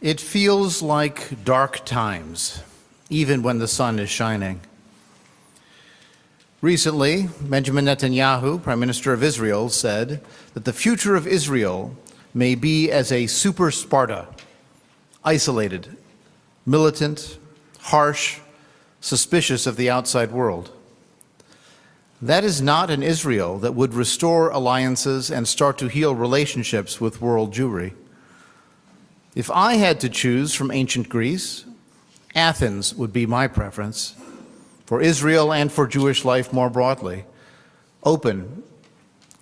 It feels like dark times, even when the sun is shining. Recently, Benjamin Netanyahu, Prime Minister of Israel, said that the future of Israel may be as a super Sparta, isolated, militant, harsh, suspicious of the outside world. That is not an Israel that would restore alliances and start to heal relationships with world Jewry. If I had to choose from ancient Greece, Athens would be my preference, for Israel and for Jewish life more broadly. Open,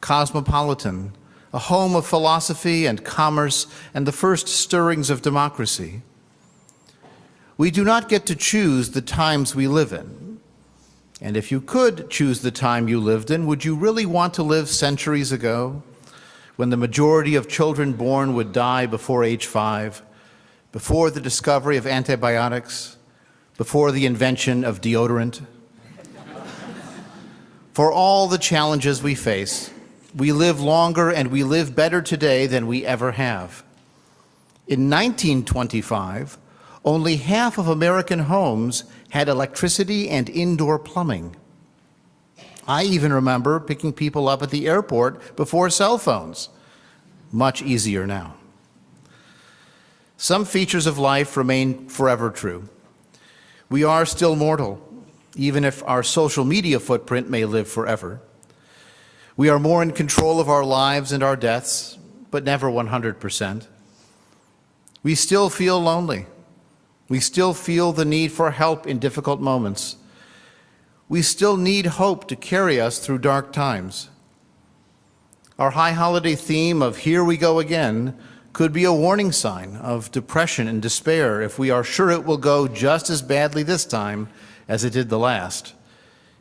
cosmopolitan, a home of philosophy and commerce and the first stirrings of democracy. We do not get to choose the times we live in. And if you could choose the time you lived in, would you really want to live centuries ago, when the majority of children born would die before age 5, before the discovery of antibiotics, before the invention of deodorant? For all the challenges we face, we live longer and we live better today than we ever have. In 1925, only half of American homes had electricity and indoor plumbing. I even remember picking people up at the airport before cell phones. Much easier now. Some features of life remain forever true. We are still mortal, even if our social media footprint may live forever. We are more in control of our lives and our deaths, but never 100%. We still feel lonely. We still feel the need for help in difficult moments. We still need hope to carry us through dark times. Our high holiday theme of "Here we go again" could be a warning sign of depression and despair if we are sure it will go just as badly this time as it did the last,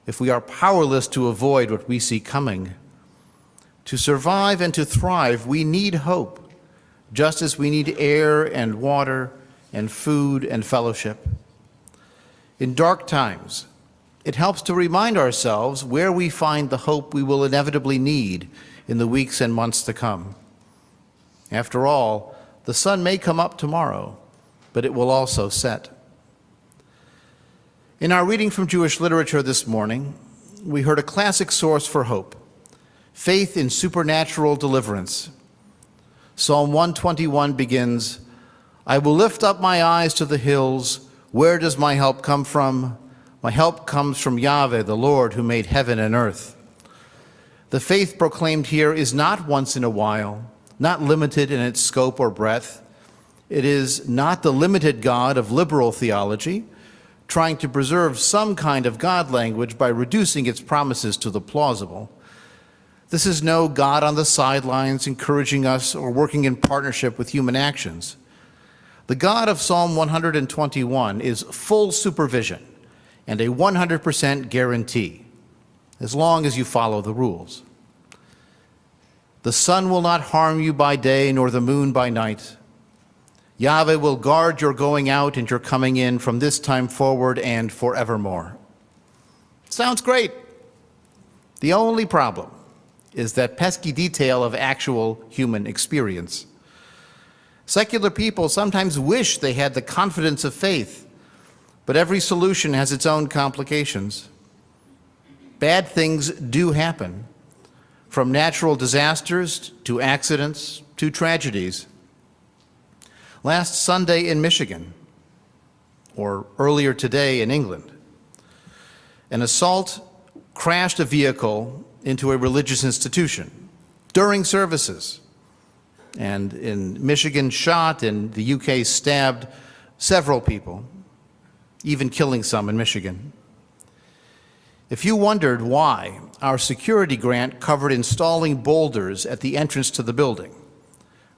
if we are powerless to avoid what we see coming. To survive and to thrive, we need hope, just as we need air and water and food and fellowship. In dark times, it helps to remind ourselves where we find the hope we will inevitably need in the weeks and months to come. After all, the sun may come up tomorrow, but it will also set. In our reading from Jewish literature this morning, we heard a classic source for hope: faith in supernatural deliverance. Psalm 121 begins, "I will lift up my eyes to the hills. Where does my help come from? My help comes from Yahweh, the Lord, who made heaven and earth." The faith proclaimed here is not once in a while, not limited in its scope or breadth. It is not the limited God of liberal theology, trying to preserve some kind of God language by reducing its promises to the plausible. This is no God on the sidelines encouraging us or working in partnership with human actions. The God of Psalm 121 is full supervision and a 100% guarantee, as long as you follow the rules. The sun will not harm you by day, nor the moon by night. Yahweh will guard your going out and your coming in from this time forward and forevermore. Sounds great. The only problem is that pesky detail of actual human experience. Secular people sometimes wish they had the confidence of faith, but every solution has its own complications. Bad things do happen, from natural disasters to accidents to tragedies. Last Sunday in Michigan, or earlier today in England, an assault crashed a vehicle into a religious institution during services, and in Michigan shot, and the UK stabbed several people, even killing some in Michigan. If you wondered why our security grant covered installing boulders at the entrance to the building,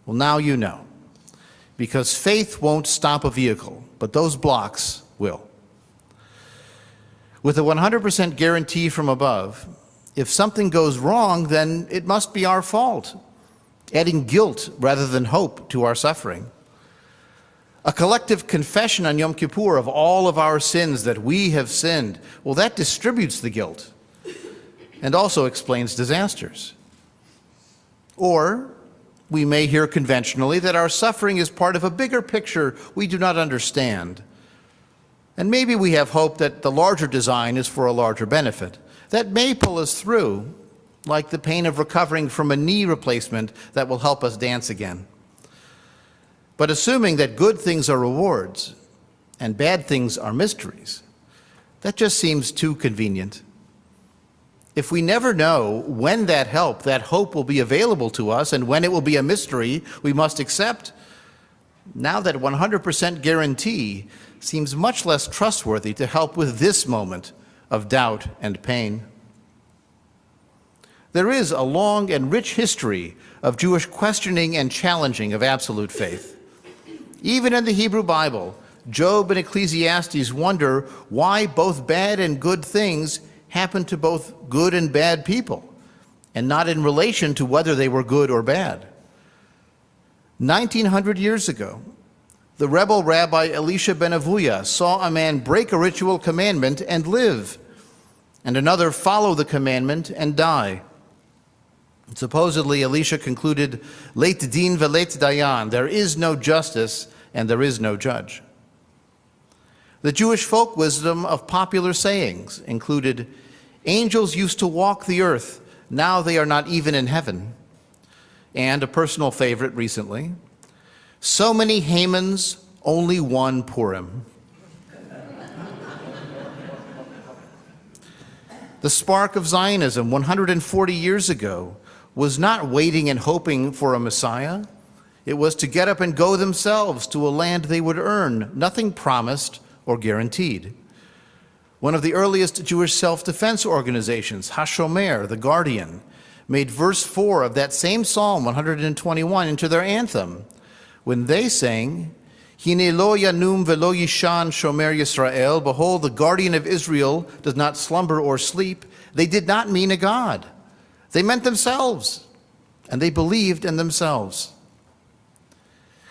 well, now you know. Because faith won't stop a vehicle, but those blocks will. With a 100% guarantee from above, if something goes wrong, then it must be our fault, adding guilt rather than hope to our suffering. A collective confession on Yom Kippur of all of our sins that we have sinned, well, that distributes the guilt and also explains disasters. Or We may hear conventionally that our suffering is part of a bigger picture we do not understand. And maybe we have hope that the larger design is for a larger benefit. That may pull us through, like the pain of recovering from a knee replacement that will help us dance again. But assuming that good things are rewards and bad things are mysteries, that just seems too convenient. If we never know when that hope will be available to us and when it will be a mystery we must accept, now that 100% guarantee seems much less trustworthy to help with this moment of doubt and pain. There is a long and rich history of Jewish questioning and challenging of absolute faith. Even in the Hebrew Bible, Job and Ecclesiastes wonder why both bad and good things happen to both good and bad people, and not in relation to whether they were good or bad. 1900 years ago, the rebel rabbi Elisha ben Avuya saw a man break a ritual commandment and live, and another follow the commandment and die. Supposedly, Elisha concluded, Leit din veleit dayan, there is no justice and there is no judge. The Jewish folk wisdom of popular sayings included, angels used to walk the earth, now they are not even in heaven. And a personal favorite recently, so many Hamans, only one Purim. The spark of Zionism 140 years ago was not waiting and hoping for a Messiah. It was to get up and go themselves to a land they would earn, nothing promised or guaranteed. One of the earliest Jewish self-defense organizations, HaShomer, the Guardian, made verse 4 of that same Psalm 121 into their anthem when they sang, Hine lo yanum velo yishan shomer Yisrael, behold, the Guardian of Israel does not slumber or sleep. They did not mean a God. They meant themselves, and they believed in themselves.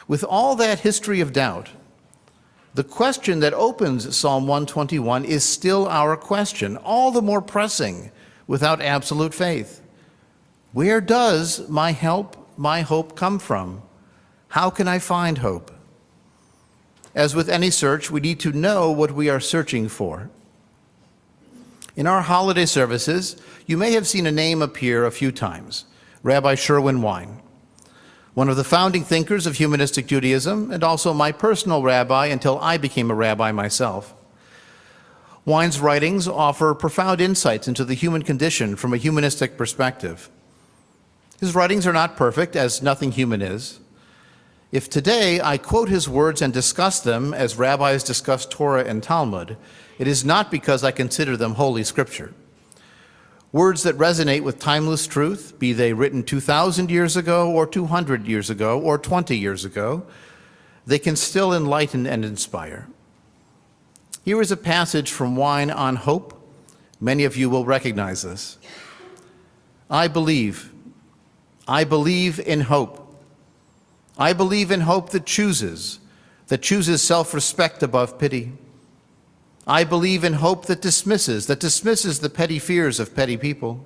With all that history of doubt, the question that opens Psalm 121 is still our question, all the more pressing without absolute faith. Where does my hope come from? How can I find hope? As with any search, we need to know what we are searching for. In our holiday services, you may have seen a name appear a few times, Rabbi Sherwin Wine, one of the founding thinkers of Humanistic Judaism and also my personal rabbi until I became a rabbi myself. Wine's writings offer profound insights into the human condition from a humanistic perspective. His writings are not perfect, as nothing human is. If today I quote his words and discuss them as rabbis discuss Torah and Talmud, it is not because I consider them holy scripture. Words that resonate with timeless truth, be they written 2,000 years ago or 200 years ago or 20 years ago, they can still enlighten and inspire. Here is a passage from Wine on hope. Many of you will recognize this. I believe in hope. I believe in hope that chooses self-respect above pity. I believe in hope that dismisses the petty fears of petty people.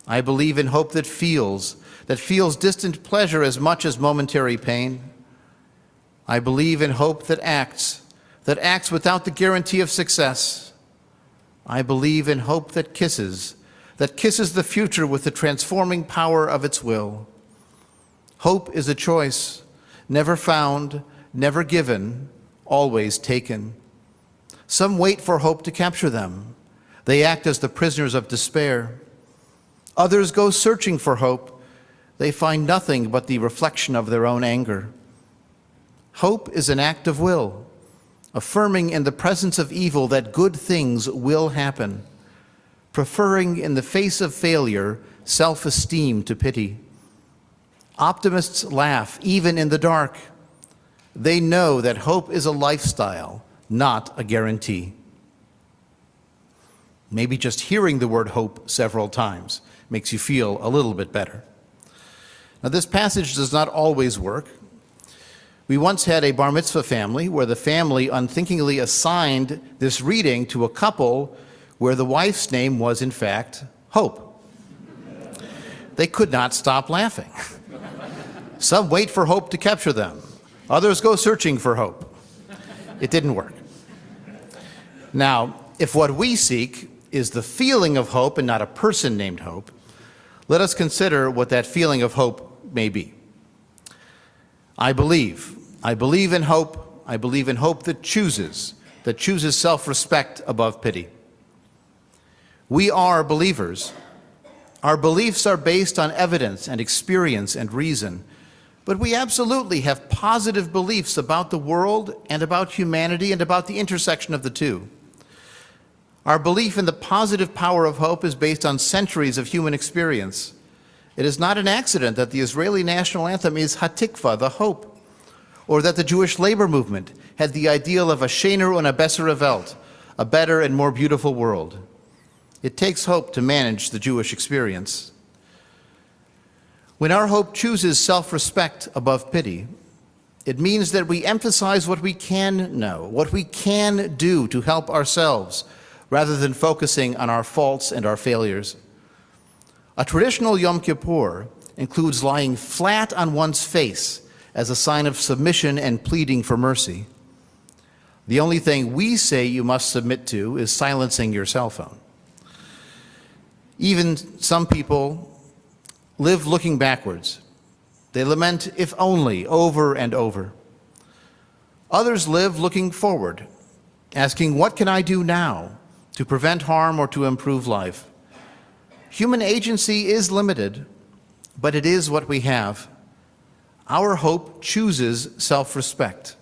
I believe in hope that feels distant pleasure as much as momentary pain. I believe in hope that acts without the guarantee of success. I believe in hope that kisses the future with the transforming power of its will. Hope is a choice, never found, never given, always taken. Some wait for hope to capture them. They act as the prisoners of despair. Others go searching for hope. They find nothing but the reflection of their own anger. Hope is an act of will, affirming in the presence of evil that good things will happen, preferring in the face of failure self-esteem to pity. Optimists laugh even in the dark. They know that hope is a lifestyle, not a guarantee. Maybe just hearing the word hope several times makes you feel a little bit better. Now, this passage does not always work. We once had a bar mitzvah family where the family unthinkingly assigned this reading to a couple where the wife's name was, in fact, Hope. They could not stop laughing. Some wait for hope to capture them. Others go searching for hope. It didn't work. Now, if what we seek is the feeling of hope and not a person named Hope, let us consider what that feeling of hope may be. I believe in hope. I believe in hope that chooses self-respect above pity. We are believers. Our beliefs are based on evidence and experience and reason, but we absolutely have positive beliefs about the world and about humanity and about the intersection of the two. Our belief in the positive power of hope is based on centuries of human experience. It is not an accident that the Israeli national anthem is Hatikva, the hope, or that the Jewish labor movement had the ideal of a schöner und a bessere Welt, a better and more beautiful world. It takes hope to manage the Jewish experience. When our hope chooses self-respect above pity, it means that we emphasize what we can know, what we can do to help ourselves, rather than focusing on our faults and our failures. A traditional Yom Kippur includes lying flat on one's face as a sign of submission and pleading for mercy. The only thing we say you must submit to is silencing your cell phone. Even some people live looking backwards. They lament, if only, over and over. Others live looking forward, asking, what can I do now to prevent harm or to improve life? Human agency is limited, but it is what we have. Our hope chooses self-respect.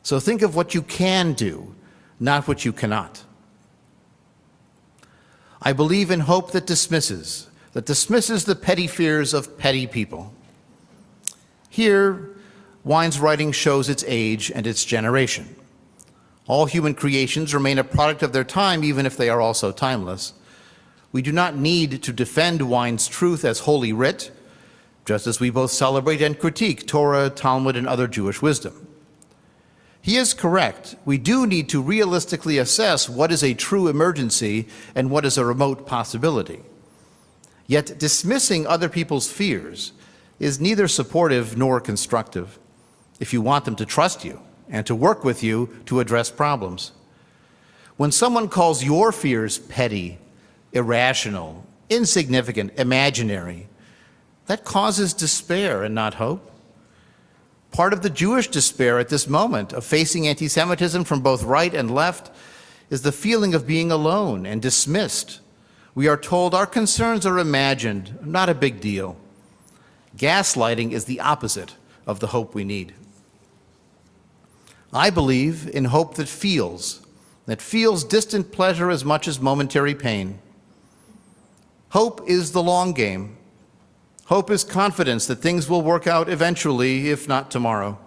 So think of what you can do, not what you cannot. I believe in hope that dismisses the petty fears of petty people. Here, Wine's writing shows its age and its generation. All human creations remain a product of their time, even if they are also timeless. We do not need to defend Wine's truth as holy writ, just as we both celebrate and critique Torah, Talmud, and other Jewish wisdom. He is correct. We do need to realistically assess what is a true emergency and what is a remote possibility. Yet dismissing other people's fears is neither supportive nor constructive if you want them to trust you and to work with you to address problems. When someone calls your fears petty, irrational, insignificant, imaginary, that causes despair and not hope. Part of the Jewish despair at this moment of facing anti-Semitism from both right and left is the feeling of being alone and dismissed. We are told our concerns are imagined, not a big deal. Gaslighting is the opposite of the hope we need. I believe in hope that feels distant pleasure as much as momentary pain. Hope is the long game. Hope is confidence that things will work out eventually, if not tomorrow.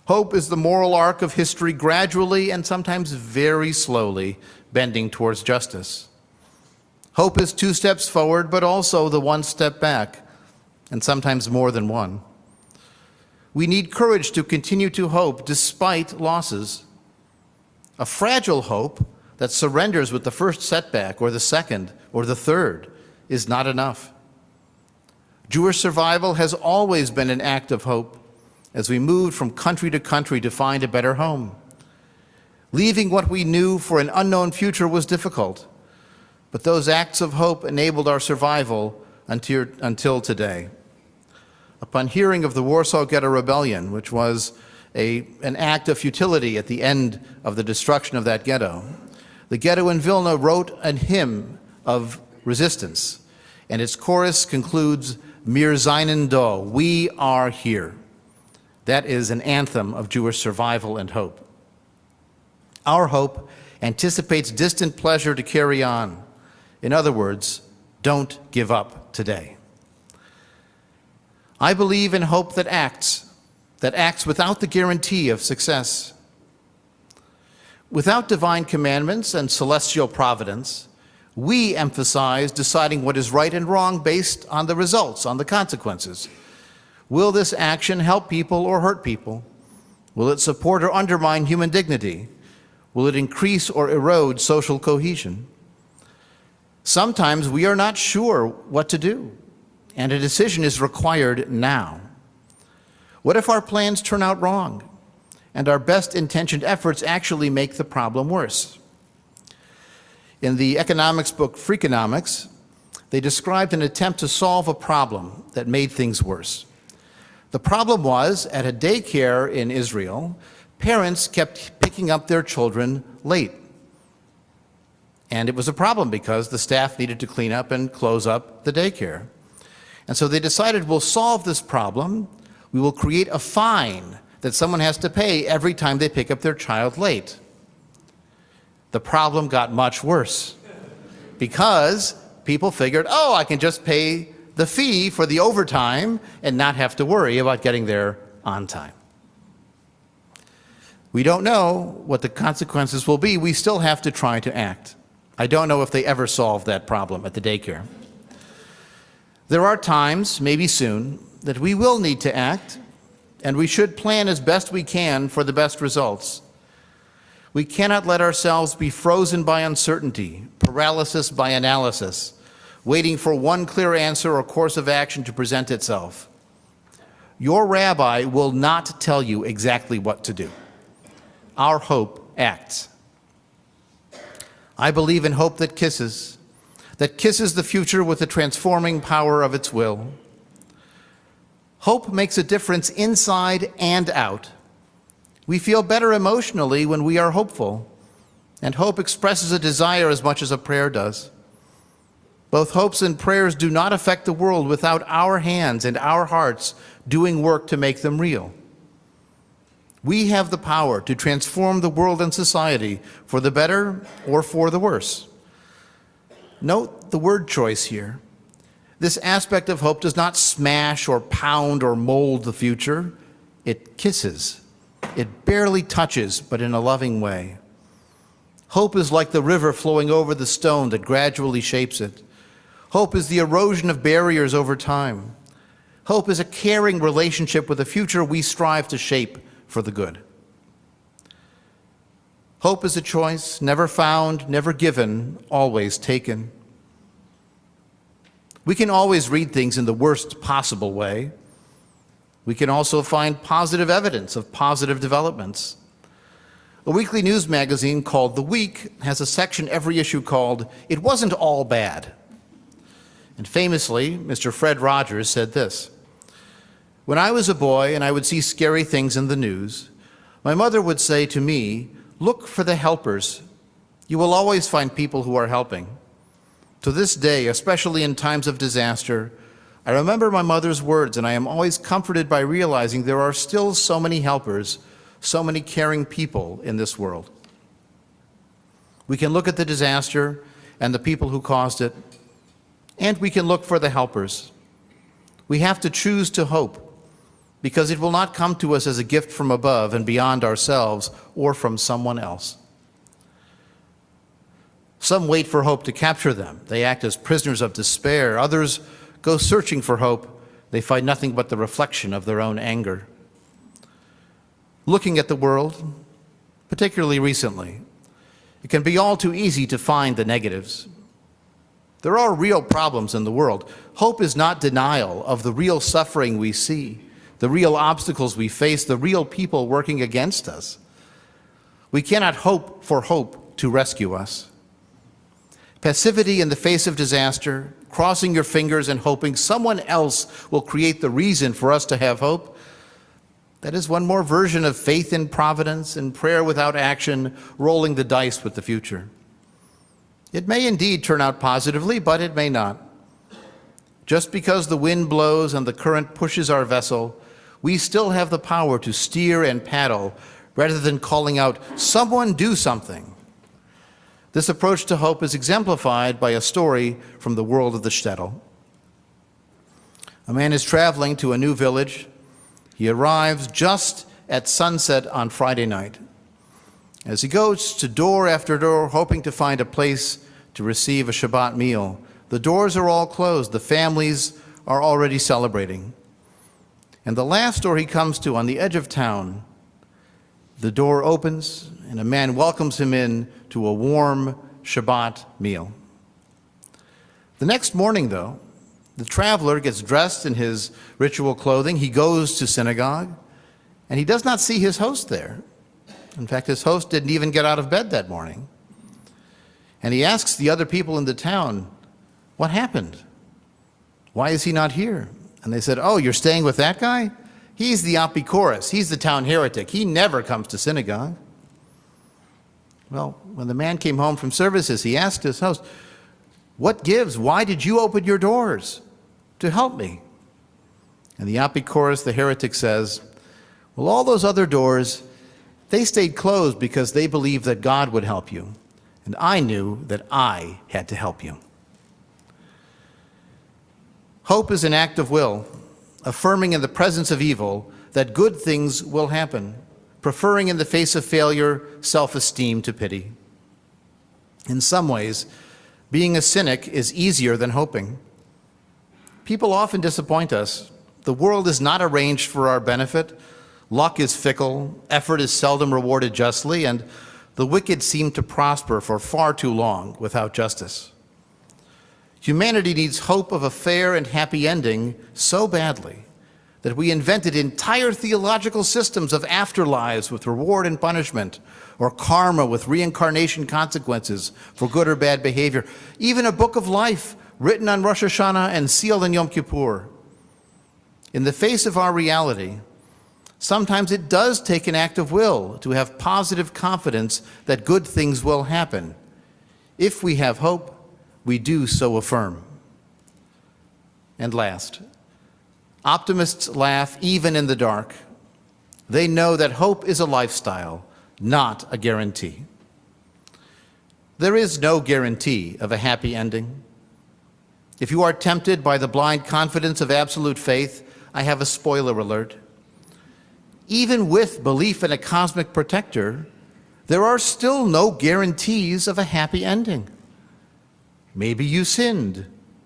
Hope is the moral arc of history gradually and sometimes very slowly bending towards justice. Hope is 2 steps forward, but also the 1 step back, and sometimes more than one. We need courage to continue to hope despite losses. A fragile hope that surrenders with the first setback or the second or the third is not enough. Jewish survival has always been an act of hope as we moved from country to country to find a better home. Leaving what we knew for an unknown future was difficult, but those acts of hope enabled our survival until today. Upon hearing of the Warsaw Ghetto Rebellion, which was an act of futility at the end of the destruction of that ghetto, the ghetto in Vilna wrote a hymn of resistance, and its chorus concludes, Mir seinen da, we are here. That is an anthem of Jewish survival and hope. Our hope anticipates distant pleasure to carry on. In other words, don't give up today. I believe in hope that acts without the guarantee of success. Without divine commandments and celestial providence, we emphasize deciding what is right and wrong based on the results, on the consequences. Will this action help people or hurt people? Will it support or undermine human dignity? Will it increase or erode social cohesion? Sometimes we are not sure what to do, and a decision is required now. What if our plans turn out wrong and our best-intentioned efforts actually make the problem worse? In the economics book Freakonomics, they described an attempt to solve a problem that made things worse. The problem was, at a daycare in Israel, parents kept picking up their children late. And it was a problem because the staff needed to clean up and close up the daycare. And so they decided, we'll solve this problem. We will create a fine that someone has to pay every time they pick up their child late. The problem got much worse because people figured, oh, I can just pay the fee for the overtime and not have to worry about getting there on time. We don't know what the consequences will be. We still have to try to act. I don't know if they ever solve that problem at the daycare. There are times, maybe soon, that we will need to act, and we should plan as best we can for the best results. We cannot let ourselves be frozen by uncertainty, paralysis by analysis, waiting for one clear answer or course of action to present itself. Your rabbi will not tell you exactly what to do. Our hope acts. I believe in hope that kisses the future with the transforming power of its will. Hope makes a difference inside and out. We feel better emotionally when we are hopeful, and hope expresses a desire as much as a prayer does. Both hopes and prayers do not affect the world without our hands and our hearts doing work to make them real. We have the power to transform the world and society for the better or for the worse. Note the word choice here. This aspect of hope does not smash or pound or mold the future. It kisses. It barely touches, but in a loving way. Hope is like the river flowing over the stone that gradually shapes it. Hope is the erosion of barriers over time. Hope is a caring relationship with a future we strive to shape for the good. Hope is a choice, never found, never given, always taken. We can always read things in the worst possible way. We can also find positive evidence of positive developments. A weekly news magazine called The Week has a section every issue called "It Wasn't All Bad." And famously, Mr. Fred Rogers said this: "When I was a boy and I would see scary things in the news, my mother would say to me, 'Look for the helpers. You will always find people who are helping.' To this day, especially in times of disaster, I remember my mother's words, and I am always comforted by realizing there are still so many helpers, so many caring people in this world." We can look at the disaster and the people who caused it, and we can look for the helpers. We have to choose to hope, because it will not come to us as a gift from above and beyond ourselves or from someone else. Some wait for hope to capture them. They act as prisoners of despair. Others go searching for hope. They find nothing but the reflection of their own anger. Looking at the world, particularly recently, it can be all too easy to find the negatives. There are real problems in the world. Hope is not denial of the real suffering we see, the real obstacles we face, the real people working against us. We cannot hope for hope to rescue us. Passivity in the face of disaster, crossing your fingers and hoping someone else will create the reason for us to have hope, that is one more version of faith in providence and prayer without action, rolling the dice with the future. It may indeed turn out positively, but it may not. Just because the wind blows and the current pushes our vessel, we still have the power to steer and paddle rather than calling out, "Someone do something." This approach to hope is exemplified by a story from the world of the shtetl. A man is traveling to a new village. He arrives just at sunset on Friday night. As he goes to door after door, hoping to find a place to receive a Shabbat meal, the doors are all closed. The families are already celebrating. And the last door he comes to, on the edge of town, the door opens and a man welcomes him in to a warm Shabbat meal. The next morning, though, The traveler gets dressed in his ritual clothing. He goes to synagogue, and he does not see his host there. In fact, his host didn't even get out of bed that morning. And he asks the other people in the town, "What happened? Why is he not here?" And they said, "Oh, you're staying with that guy? He's the Apikoros. He's the town heretic. He never comes to synagogue." Well, when the man came home from services, he asked his host, "What gives? Why did you open your doors to help me?" And the Apikoros, the heretic, says, "Well, all those other doors, they stayed closed because they believed that God would help you. And I knew that I had to help you." Hope is an act of will, affirming in the presence of evil that good things will happen, preferring in the face of failure self-esteem to pity. In some ways, being a cynic is easier than hoping. People often disappoint us. The world is not arranged for our benefit. Luck is fickle, effort is seldom rewarded justly, and the wicked seem to prosper for far too long without justice. Humanity needs hope of a fair and happy ending so badly that we invented entire theological systems of afterlives with reward and punishment, or karma with reincarnation consequences for good or bad behavior, even a book of life written on Rosh Hashanah and sealed on Yom Kippur. In the face of our reality, sometimes it does take an act of will to have positive confidence that good things will happen. If we have hope, we do so affirm. And last, optimists laugh even in the dark. They know that hope is a lifestyle, not a guarantee. There is no guarantee of a happy ending. If you are tempted by the blind confidence of absolute faith, I have a spoiler alert. Even with belief in a cosmic protector, there are still no guarantees of a happy ending. Maybe you sinned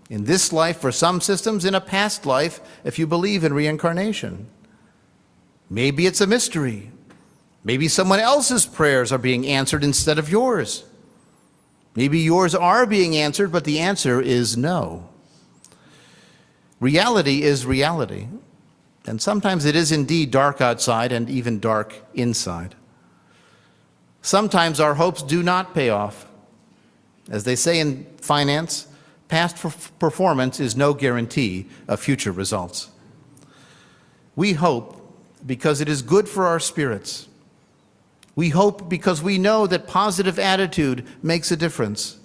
in this life for some systems, in a past life if you believe in reincarnation. Maybe it's a mystery. Maybe someone else's prayers are being answered instead of yours. Maybe yours are being answered, but the answer is no. Reality is reality, and sometimes it is indeed dark outside and even dark inside. Sometimes our hopes do not pay off. As they say in finance, past performance is no guarantee of future results. We hope because it is good for our spirits. We hope because we know that positive attitude makes a difference.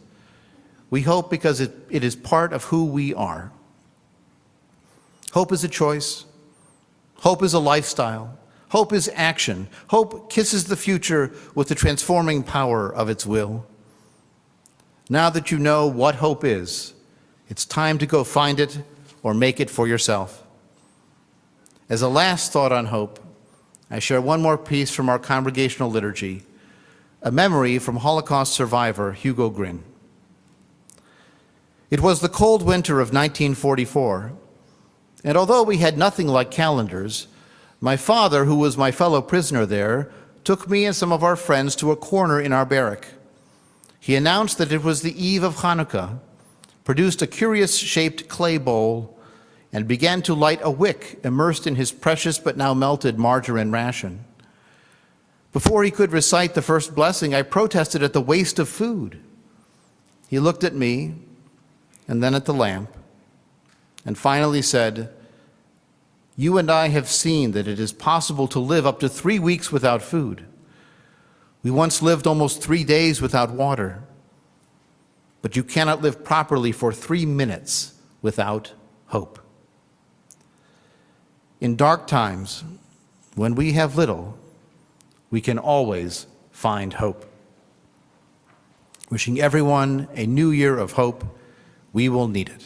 We hope because it is part of who we are. Hope is a choice. Hope is a lifestyle. Hope is action. Hope kisses the future with the transforming power of its will. Now that you know what hope is, it's time to go find it or make it for yourself. As a last thought on hope, I share one more piece from our congregational liturgy, a memory from Holocaust survivor Hugo Grin. It was the cold winter of 1944, and although we had nothing like calendars, my father, who was my fellow prisoner there, took me and some of our friends to a corner in our barrack. He announced that it was the eve of Hanukkah, produced a curious-shaped clay bowl, and began to light a wick immersed in his precious but now melted margarine ration. Before he could recite the first blessing, I protested at the waste of food. He looked at me, and then at the lamp, and finally said, "You and I have seen that it is possible to live up to 3 weeks without food. We once lived almost 3 days without water, but you cannot live properly for 3 minutes without hope." In dark times, when we have little, we can always find hope. Wishing everyone a new year of hope. We will need it.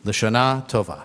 L'Shana Tova.